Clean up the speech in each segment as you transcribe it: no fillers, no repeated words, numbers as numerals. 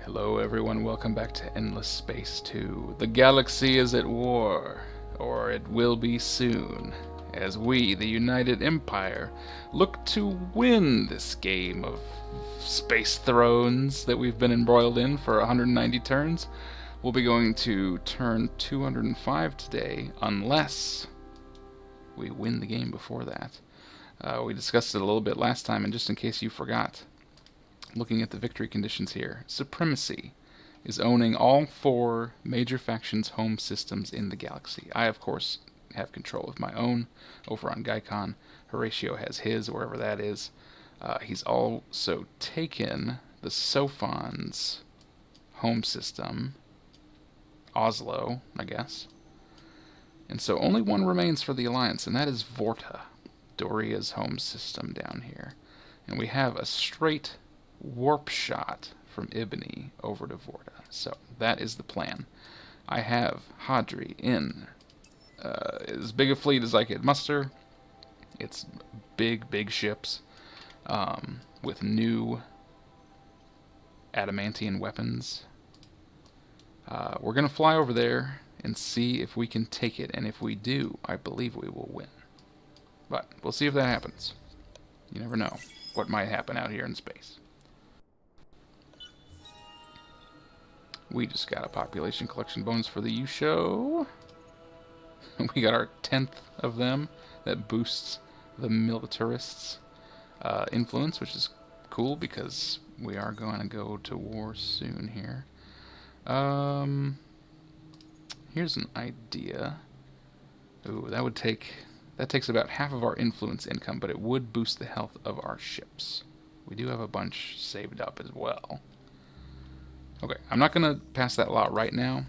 Hello everyone, welcome back to Endless Space 2. The galaxy is at war, or it will be soon, as we, the United Empire, look to win this game of Space Thrones that we've been embroiled in for 190 turns. We'll be going to turn 205 today, unless we win the game before that. We discussed it a little bit last time, and just in case you forgot, looking at the victory conditions here, Supremacy is owning all 4 major factions' home systems in the galaxy. I, of course, have control of my own over on Gaikon. Horatio has his, wherever that is. He's also taken the Sophon's home system, Oslo, I guess. And so only one remains for the Alliance, and that is Vorta, Doria's home system down here. And we have a straight warp shot from Ibni over to Vorta. So that is the plan. I have Hadri in as big a fleet as I could muster. It's big ships with new adamantium weapons. We're going to fly over there and see if we can take it, and if we do, I believe we will win. But we'll see if that happens. You never know what might happen out here in space. We just got a population collection bonus for the U-Show. We got our 10th of them. That boosts the militarists' influence, which is cool because we are going to go to war soon here. Here's an idea. Ooh, that takes about half of our influence income, but it would boost the health of our ships. We do have a bunch saved up as well. Okay, I'm not going to pass that lot right now,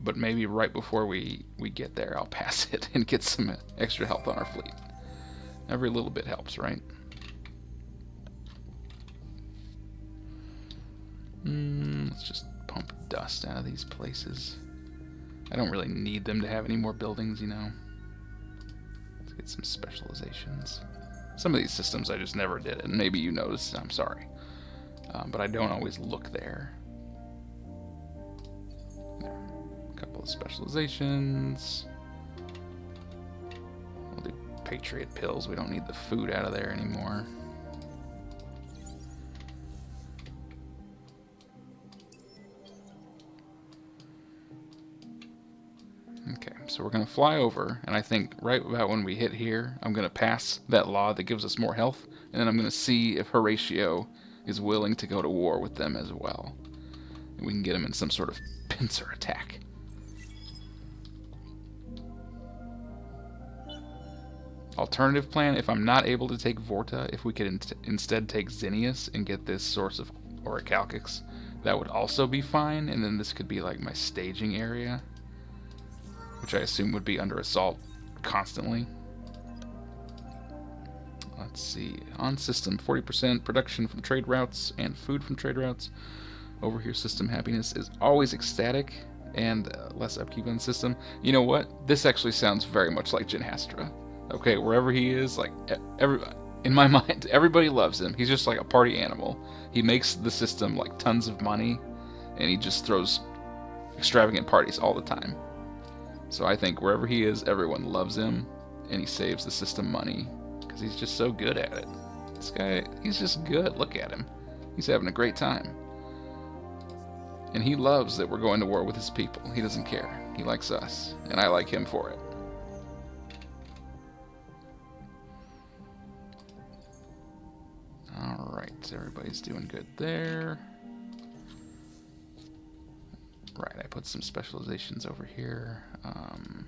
but maybe right before we get there, I'll pass it and get some extra health on our fleet. Every little bit helps, right? Let's just pump dust out of these places. I don't really need them to have any more buildings, you know. Let's get some specializations. Some of these systems I just never did, and maybe you noticed, I'm sorry. But I don't always look there. A couple of specializations. We'll do Patriot pills. We don't need the food out of there anymore. Okay, so we're going to fly over, and I think right about when we hit here, I'm going to pass that law that gives us more health, and then I'm going to see if Horatio is willing to go to war with them as well. And we can get him in some sort of pincer attack. Alternative plan, if I'm not able to take Vorta, if we could instead take Zinnius and get this source of Orichalcux, that would also be fine, and then this could be like my staging area, which I assume would be under assault constantly. Let's see, on system 40% production from trade routes and food from trade routes. Over here system happiness is always ecstatic and less upkeep on the system. You know what? This actually sounds very much like Genhastra. Okay, wherever he is, like, in my mind, everybody loves him. He's just like a party animal. He makes the system like tons of money, and he just throws extravagant parties all the time. So I think wherever he is, everyone loves him, and he saves the system money because he's just so good at it. This guy, he's just good. Look at him. He's having a great time. And he loves that we're going to war with his people. He doesn't care. He likes us, and I like him for it. Alright, everybody's doing good there. Right, I put some specializations over here. I'm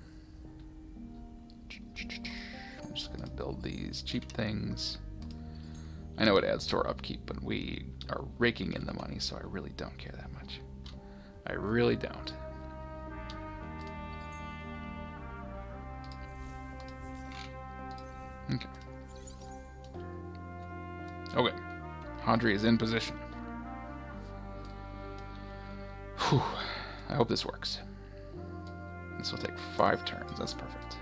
just going to build these cheap things. I know it adds to our upkeep, but we are raking in the money, so I really don't care that much. I really don't. Okay. Okay. Hadri is in position. Whew. I hope this works. This will take 5 turns. That's perfect.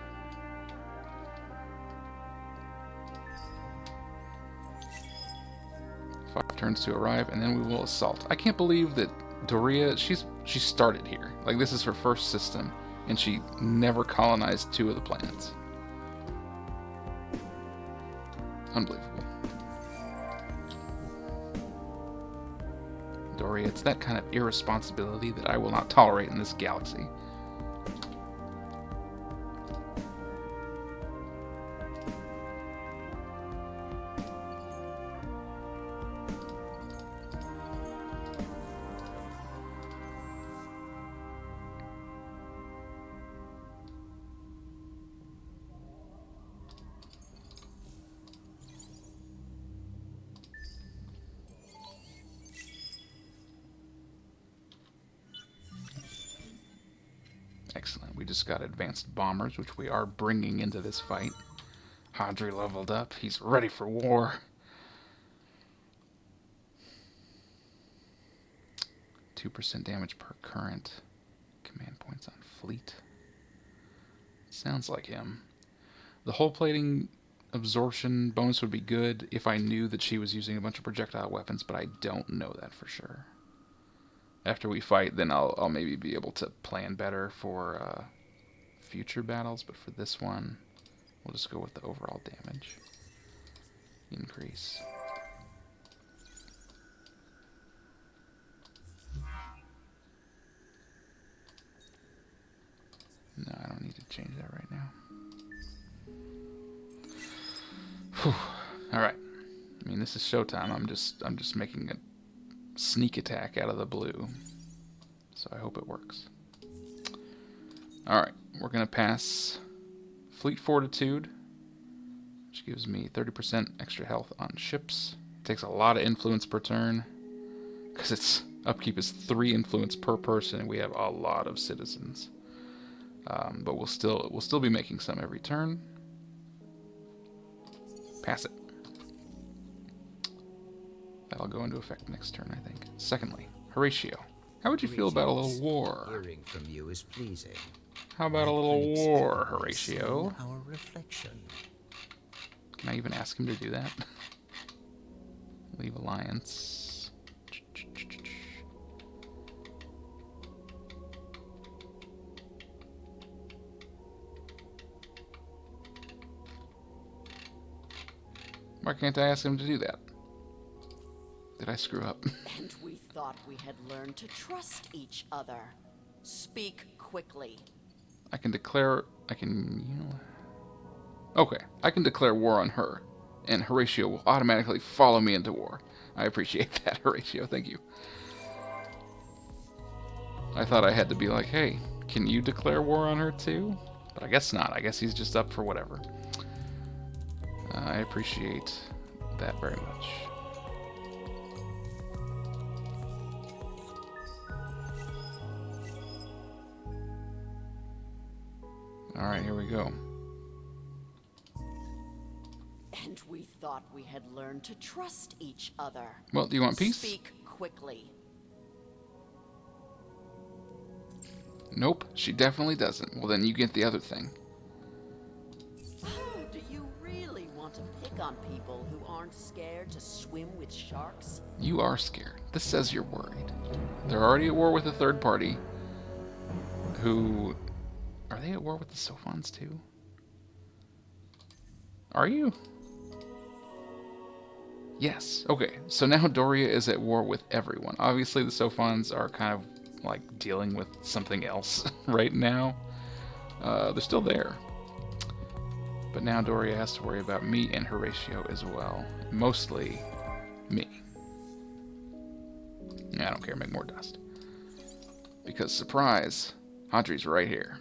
5 turns to arrive, and then we will assault. I can't believe that Doria, she started here. Like, this is her first system, and she never colonized 2 of the planets. Unbelievable. Doria, it's that kind of irresponsibility that I will not tolerate in this galaxy. Excellent. We just got advanced bombers, which we are bringing into this fight. Hadri leveled up. He's ready for war. 2% damage per current. Command points on fleet. Sounds like him. The hull plating absorption bonus would be good if I knew that she was using a bunch of projectile weapons, but I don't know that for sure. After we fight, then I'll maybe be able to plan better for future battles, but for this one, we'll just go with the overall damage increase. No, I don't need to change that right now. Whew. All right. I mean, this is showtime. I'm just making a sneak attack out of the blue, so I hope it works. Alright, we're gonna pass Fleet Fortitude, which gives me 30% extra health on ships. It takes a lot of influence per turn, because its upkeep is 3 influence per person, and we have a lot of citizens. But we'll still be making some every turn. Pass it. That'll go into effect next turn, I think. Secondly, Horatio. How would you feel about a little war? Hearing from you is pleasing. How about a little war, Horatio? Our reflection. Can I even ask him to do that? Leave alliance. Why can't I ask him to do that? Did I screw up? And we thought we had learned to trust each other. Speak quickly. I can, you know... Okay, I can declare war on her, and Horatio will automatically follow me into war. I appreciate that, Horatio, thank you. I thought I had to be like, hey, can you declare war on her too? But I guess not. I guess he's just up for whatever. I appreciate that very much. Alright, here we go. And we thought we had learned to trust each other. Well, do you want peace? Speak quickly. Nope, she definitely doesn't. Well, then you get the other thing. Oh, do you really want to pick on people who aren't scared to swim with sharks? You are scared. This says you're worried. They're already at war with a third party who... Are they at war with the Sophons too? Are you? Yes. Okay, so now Doria is at war with everyone. Obviously the Sophons are kind of like dealing with something else right now. They're still there. But now Doria has to worry about me and Horatio as well. Mostly me. I don't care, make more dust. Because, surprise, Hadri's right here.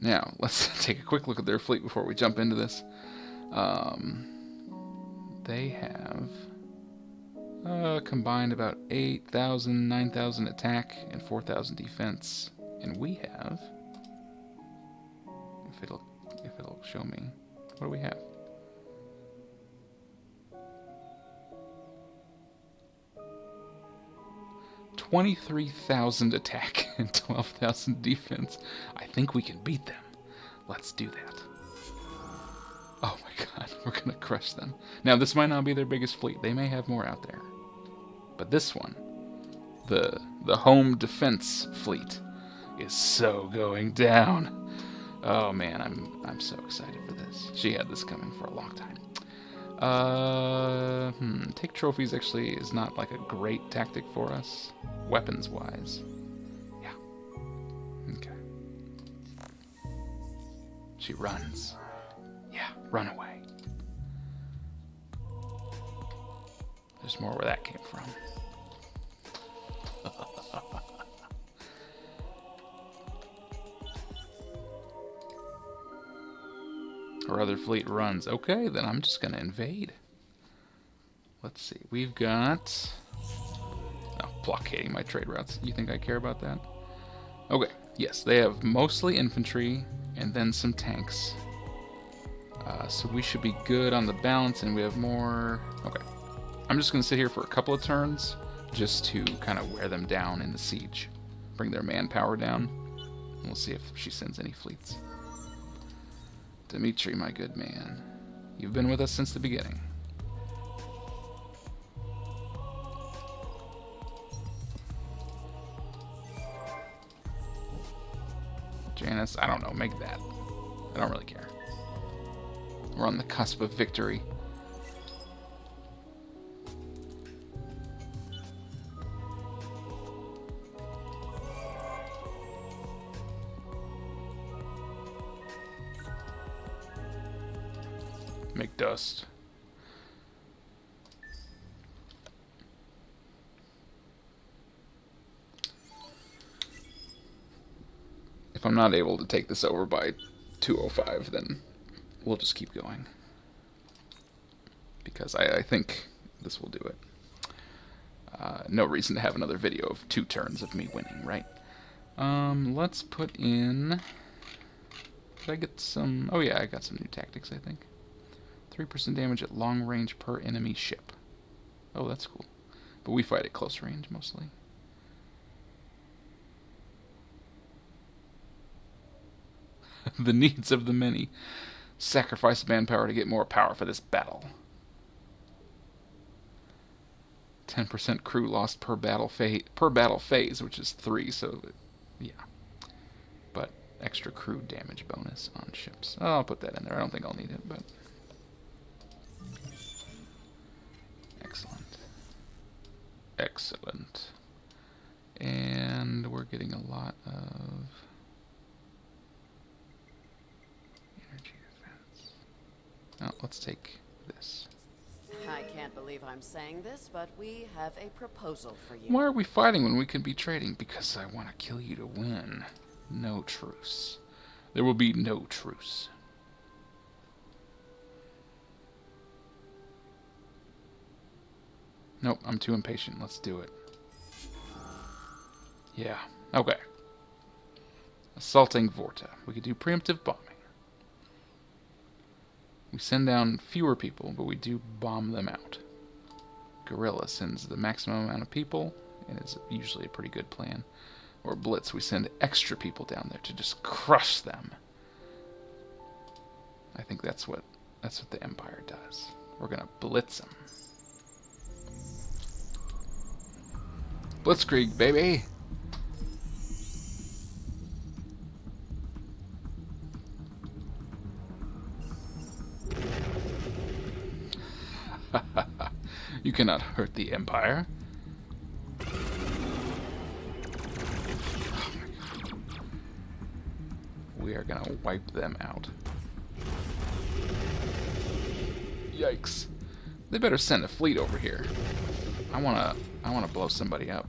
Now, let's take a quick look at their fleet before we jump into this. They have combined about 8,000, 9,000 attack and 4,000 defense. And we have, if it'll show me, what do we have? $23,000 attack and 12,000 defense. I think we can beat them. Let's do that. Oh my god, we're gonna crush them. Now, this might not be their biggest fleet. They may have more out there. But this one The home defense fleet is so going down. Oh man, I'm so excited for this. She had this coming for a long time. Take trophies actually is not like a great tactic for us, weapons wise. Yeah. Okay. She runs. Yeah, run away. There's more where that came from. Our other fleet runs. Okay, then I'm just gonna invade. Let's see. We've got... Oh, blockading my trade routes. You think I care about that? Okay, yes, they have mostly infantry and then some tanks. So we should be good on the balance, and we have more... Okay. I'm just gonna sit here for a couple of turns just to kind of wear them down in the siege. Bring their manpower down. And we'll see if she sends any fleets. Dimitri, my good man. You've been with us since the beginning. Janice, I don't know, make that. I don't really care. We're on the cusp of victory. Make dust. If I'm not able to take this over by 2:05, then we'll just keep going. Because I think this will do it. No reason to have another video of 2 turns of me winning, right? Let's put in... Did I get some... Oh yeah, I got some new tactics, I think. 3% damage at long range per enemy ship. Oh, that's cool. But we fight at close range, mostly. The needs of the many. Sacrifice manpower to get more power for this battle. 10% crew lost per battle phase, which is 3, so yeah. But extra crew damage bonus on ships. Oh, I'll put that in there. I don't think I'll need it, but... Excellent. Excellent. And we're getting a lot of energy defense. Oh, let's take this. I can't believe I'm saying this, but we have a proposal for you. Why are we fighting when we can be trading? Because I want to kill you to win. No truce. There will be no truce. Nope, I'm too impatient. Let's do it. Yeah, okay. Assaulting Vorta. We could do preemptive bombing. We send down fewer people, but we do bomb them out. Guerrilla sends the maximum amount of people, and it's usually a pretty good plan. Or Blitz, we send extra people down there to just crush them. I think that's what the Empire does. We're gonna blitz them. Blitzkrieg, baby! You cannot hurt the Empire. Oh my God. We are gonna wipe them out. Yikes. They better send a fleet over here. I wanna blow somebody up.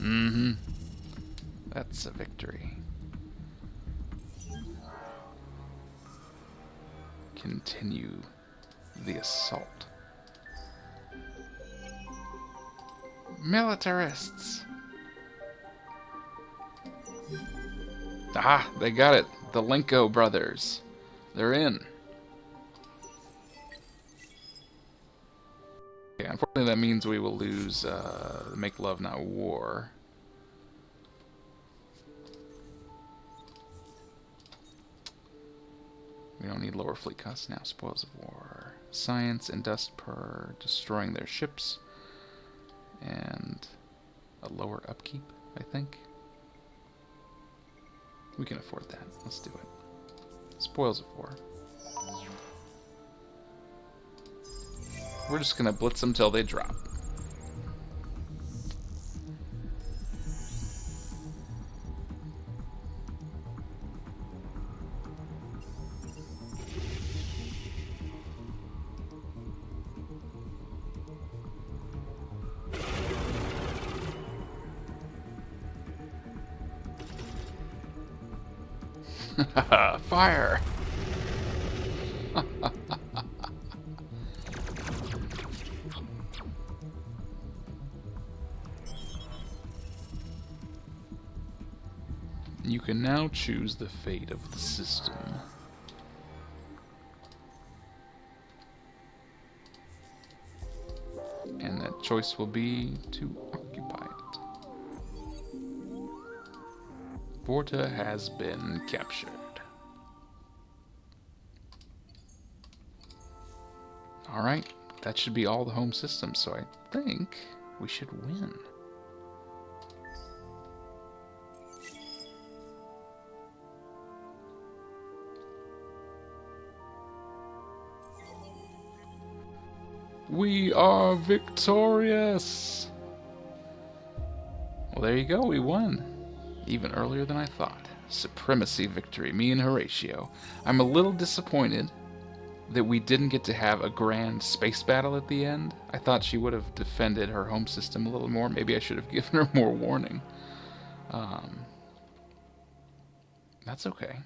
Mm-hmm. That's a victory. Continue the assault. Militarists! Ah, they got it. The Lenko brothers. They're in. Okay, unfortunately that means we will lose Make Love Not War. We don't need lower fleet costs now. Spoils of war. Science and dust per destroying their ships. And a lower upkeep, I think. We can afford that. Let's do it. Spoils of War. We're just gonna blitz them till they drop. Fire! You can now choose the fate of the system. And that choice will be to occupy it. Vorta has been captured. Alright, that should be all the home systems, so I think we should win. We are victorious! Well, there you go, we won. Even earlier than I thought. Supremacy victory, me and Horatio. I'm a little disappointed that we didn't get to have a grand space battle at the end. I thought she would have defended her home system a little more. Maybe I should have given her more warning. That's okay.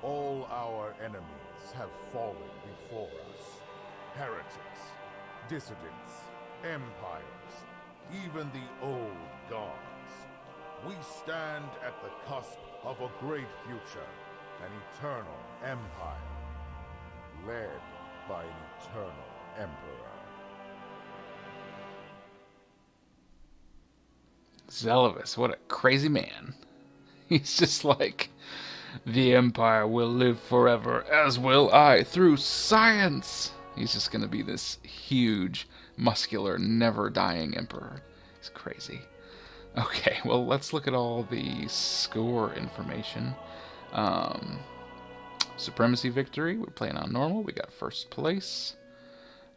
All our enemies have fallen before us. Heretics, dissidents, empires, even the old gods. We stand at the cusp of a great future, an eternal empire, led by an eternal emperor. Zelivus, what a crazy man. He's just like, the Empire will live forever, as will I, through science! He's just gonna be this huge, muscular, never-dying emperor. He's crazy. Okay, well, let's look at all the score information. Supremacy victory, we're playing on normal. We got first place.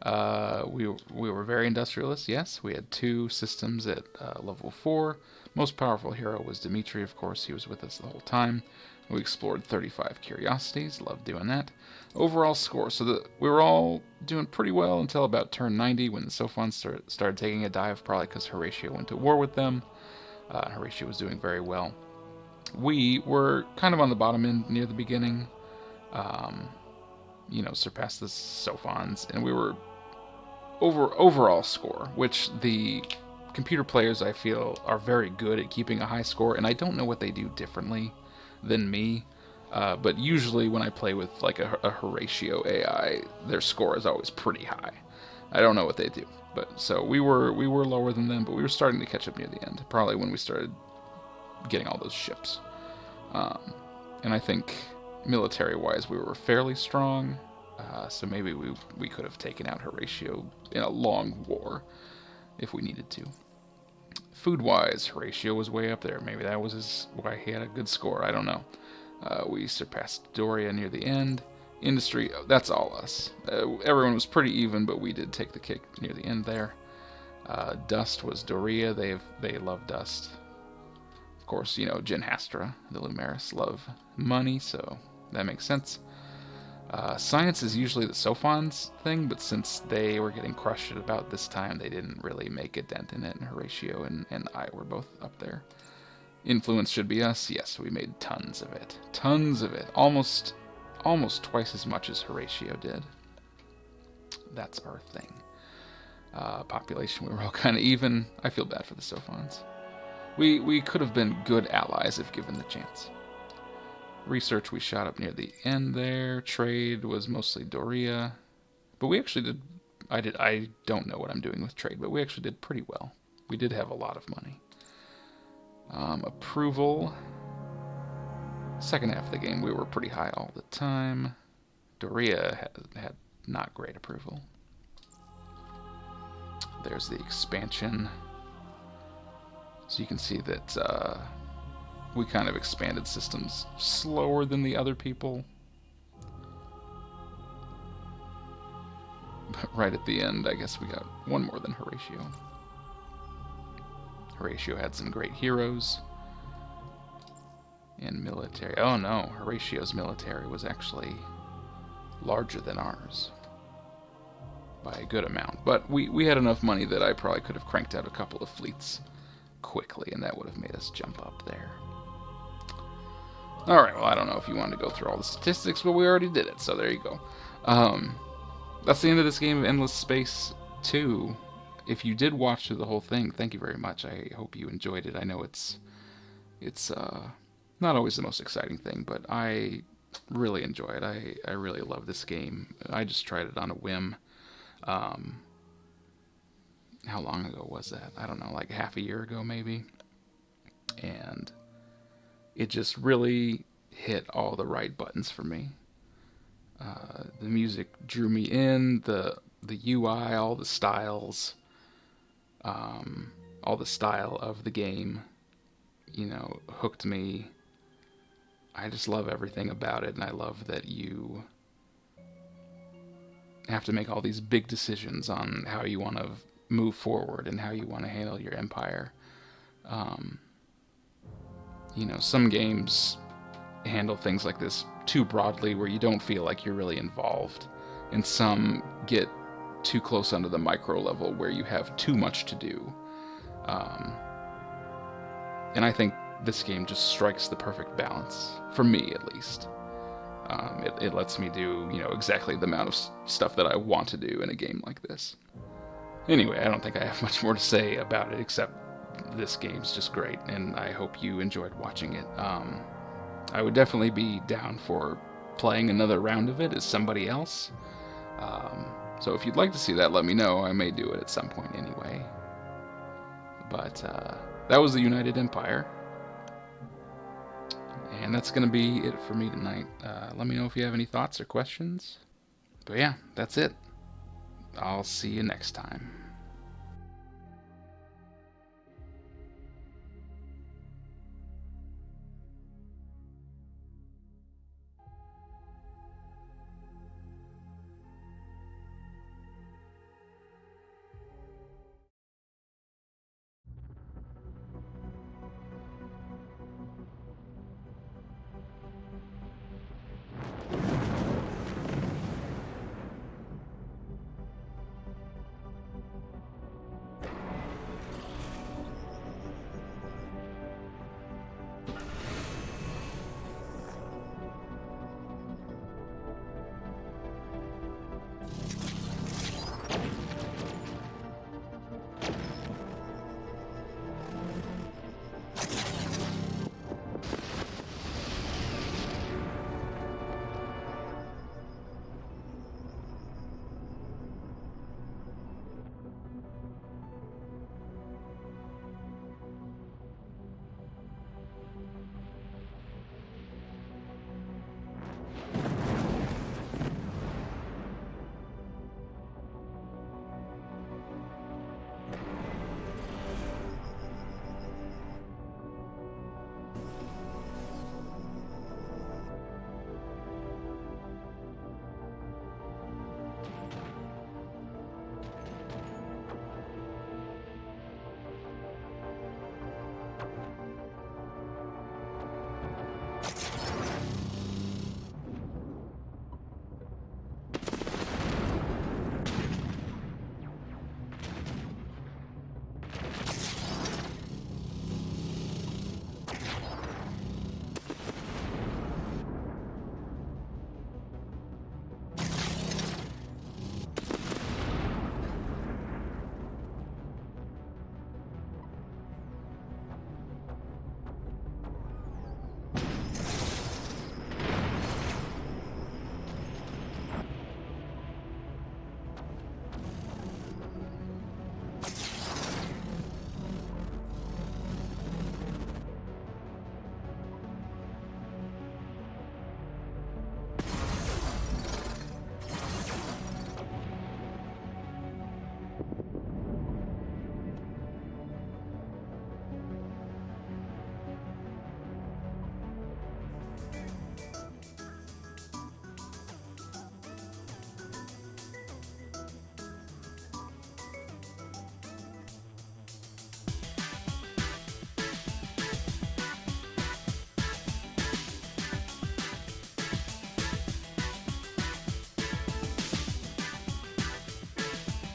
We were very industrialist, yes. We had 2 systems at level 4. Most powerful hero was Dimitri, of course. He was with us the whole time. We explored 35 curiosities. Loved doing that. Overall score. So we were all doing pretty well until about turn 90 when the Sophons started taking a dive, probably because Horatio went to war with them. Horatio was doing very well. We were kind of on the bottom end near the beginning. You know, surpassed the Sophons. And we were overall score, which the computer players, I feel, are very good at keeping a high score. And I don't know what they do differently than me, but usually when I play with like a Horatio AI, their score is always pretty high. I don't know what they do, but so we were lower than them, but we were starting to catch up near the end, probably when we started getting all those ships. And I think military-wise we were fairly strong, so maybe we could have taken out Horatio in a long war if we needed to. Food-wise, Horatio was way up there. Maybe that was why he had a good score. I don't know. We surpassed Doria near the end. Industry, that's all us. Everyone was pretty even, but we did take the kick near the end there. Dust was Doria. They love Dust. Of course, you know, Jin Hastra, the Lumeris, love money, so that makes sense. Science is usually the Sophons thing, but since they were getting crushed at about this time, they didn't really make a dent in it, and Horatio and I were both up there. Influence should be us. Yes, we made tons of it. Tons of it. Almost twice as much as Horatio did. That's our thing. Population, we were all kind of even. I feel bad for the Sophons. We could have been good allies if given the chance. Research, we shot up near the end there. Trade was mostly Doria. But we actually did... I don't know what I'm doing with trade, but we actually did pretty well. We did have a lot of money. Approval. Second half of the game, we were pretty high all the time. Doria had not great approval. There's the expansion. So you can see that we kind of expanded systems slower than the other people. But right at the end, I guess we got one more than Horatio. Horatio had some great heroes. And military. Oh no, Horatio's military was actually larger than ours. By a good amount. But we had enough money that I probably could have cranked out a couple of fleets quickly, and that would have made us jump up there. Alright, well, I don't know if you wanted to go through all the statistics, but we already did it, so there you go. That's the end of this game of Endless Space 2. If you did watch through the whole thing, thank you very much. I hope you enjoyed it. I know it's not always the most exciting thing, but I really enjoy it. I really love this game. I just tried it on a whim. How long ago was that? I don't know, like half a year ago maybe. And it just really hit all the right buttons for me. The music drew me in, the UI, all the styles, all the style of the game, you know, hooked me. I just love everything about it, and I love that you have to make all these big decisions on how you want to move forward and how you want to handle your empire. You know, some games handle things like this too broadly where you don't feel like you're really involved, and some get too close under the micro level where you have too much to do. And I think this game just strikes the perfect balance, for me at least. It lets me do, you know, exactly the amount of stuff that I want to do in a game like this. Anyway, I don't think I have much more to say about it, except this game's just great, and I hope you enjoyed watching it. I would definitely be down for playing another round of it as somebody else. So if you'd like to see that, let me know. I may do it at some point anyway. But that was the United Empire. And that's going to be it for me tonight. Let me know if you have any thoughts or questions. But yeah, that's it. I'll see you next time.